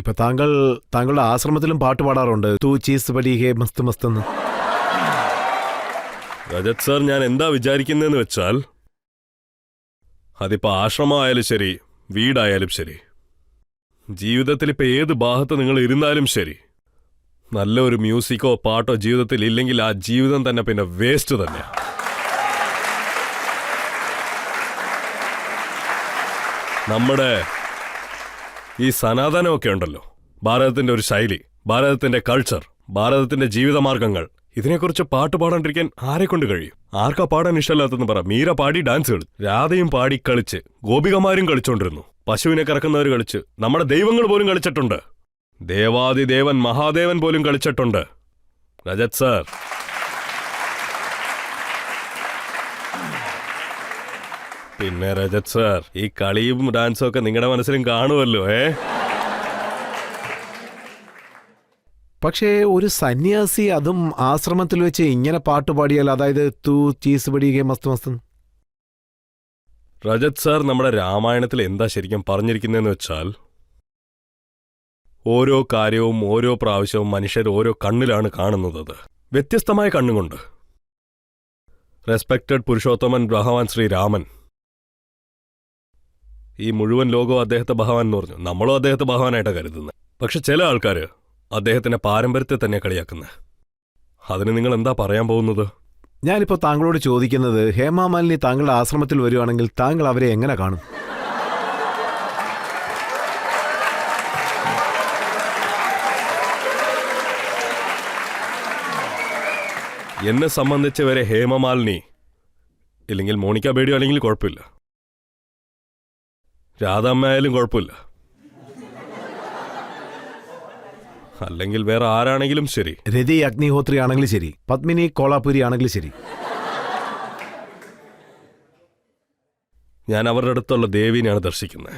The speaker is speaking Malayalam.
ഇപ്പൊ താങ്കളുടെ ആശ്രമത്തിലും പാട്ട് പാടാറുണ്ട്, തൂ ചീസ് പടി ഹേ മസ്ത് മസ്ത് എന്ന്. രജത് സാർ, ഞാൻ എന്താ വിചാരിക്കുന്നതെന്ന് വെച്ചാൽ, അതിപ്പോ ആശ്രമമായാലും ശരി, വീടായാലും ശരി, ജീവിതത്തിൽ ഇപ്പൊ ഏത് ഭാഗത്ത് നിങ്ങൾ ഇരുന്നാലും ശരി, നല്ലൊരു മ്യൂസിക്കോ പാട്ടോ ജീവിതത്തിൽ ഇല്ലെങ്കിൽ ആ ജീവിതം തന്നെ പിന്നെ വേസ്റ്റ് തന്നെയാണ്. നമ്മുടെ ഈ സനാതനമൊക്കെ ഉണ്ടല്ലോ, ഭാരതത്തിന്റെ ഒരു ശൈലി, ഭാരതത്തിന്റെ കൾച്ചർ, ഭാരതത്തിന്റെ ജീവിതമാർഗങ്ങൾ, ഇതിനെക്കുറിച്ച് പാട്ട് പാടാണ്ടിരിക്കാൻ ആരെ കൊണ്ട് കഴിയും? ആർക്കാ പാടാൻ ഇഷ്ടമല്ലാത്തെന്ന് പറ. മീര പാടി ഡാൻസ് കളിച്ചു, രാധയും പാടി കളിച്ച്, ഗോപികമാരും കളിച്ചോണ്ടിരുന്നു, പശുവിനെ കറക്കുന്നവർ കളിച്ച്, നമ്മുടെ ദൈവങ്ങൾ പോലും കളിച്ചിട്ടുണ്ട്, ദേവാദിദേവൻ മഹാദേവൻ പോലും കളിച്ചിട്ടുണ്ട്. രജത് സാർ, പിന്നെ രജത് സാർ, ഈ കളിയും ഡാൻസും ഒക്കെ നിങ്ങളുടെ മനസ്സിലും കാണുമല്ലോ. പക്ഷേ ഒരു സന്യാസി അതും ആശ്രമത്തിൽ വെച്ച് ഇങ്ങനെ പാട്ട് പാടിയാൽ, അതായത് തൂ ചീസ് പടി ഹേ മസ്ത് മസ്ത്. രജത് സാർ, നമ്മുടെ രാമായണത്തിൽ എന്താ ശരിക്കും പറഞ്ഞിരിക്കുന്നതെന്ന് വെച്ചാൽ, ഓരോ കാര്യവും ഓരോ പ്രാവശ്യവും മനുഷ്യർ ഓരോ കണ്ണിലാണ് കാണുന്നത്, വ്യത്യസ്തമായ കണ്ണുകൊണ്ട്. റെസ്പെക്റ്റഡ് പുരുഷോത്തമൻ ഭഗവാൻ ശ്രീരാമൻ, ഈ മുഴുവൻ ലോകവും അദ്ദേഹത്തെ ഭഗവാൻ എന്ന് പറഞ്ഞു, നമ്മളും അദ്ദേഹത്തെ ഭഗവാനായിട്ടാണ് കരുതുന്നത്. പക്ഷെ ചില ആൾക്കാർ അദ്ദേഹത്തിന്റെ പാരമ്പര്യത്തെ തന്നെ കളിയാക്കുന്നത്. അതിന് നിങ്ങൾ എന്താ പറയാൻ പോകുന്നത്? ഞാനിപ്പോൾ താങ്കളോട് ചോദിക്കുന്നത്, ഹേമാമാലിനി താങ്കളുടെ ആശ്രമത്തിൽ വരുവാണെങ്കിൽ താങ്കൾ അവരെ എങ്ങനെ കാണും? എന്നെ സംബന്ധിച്ച് വരെ ഹേമമാലിനി ഇല്ലെങ്കിൽ മോണിക്ക ബേഡിയോ അല്ലെങ്കിൽ കുഴപ്പമില്ല, രാധാമ്മയായാലും കുഴപ്പമില്ല, അല്ലെങ്കിൽ വേറെ ആരാണെങ്കിലും ശരി, രതി അഗ്നിഹോത്രി ആണെങ്കിലും ശരി, പത്മിനി കോളാപുരി ആണെങ്കിലും ശരി, ഞാൻ അവരുടെ അടുത്തുള്ള ദേവീനെയാണ് ദർശിക്കുന്നത്.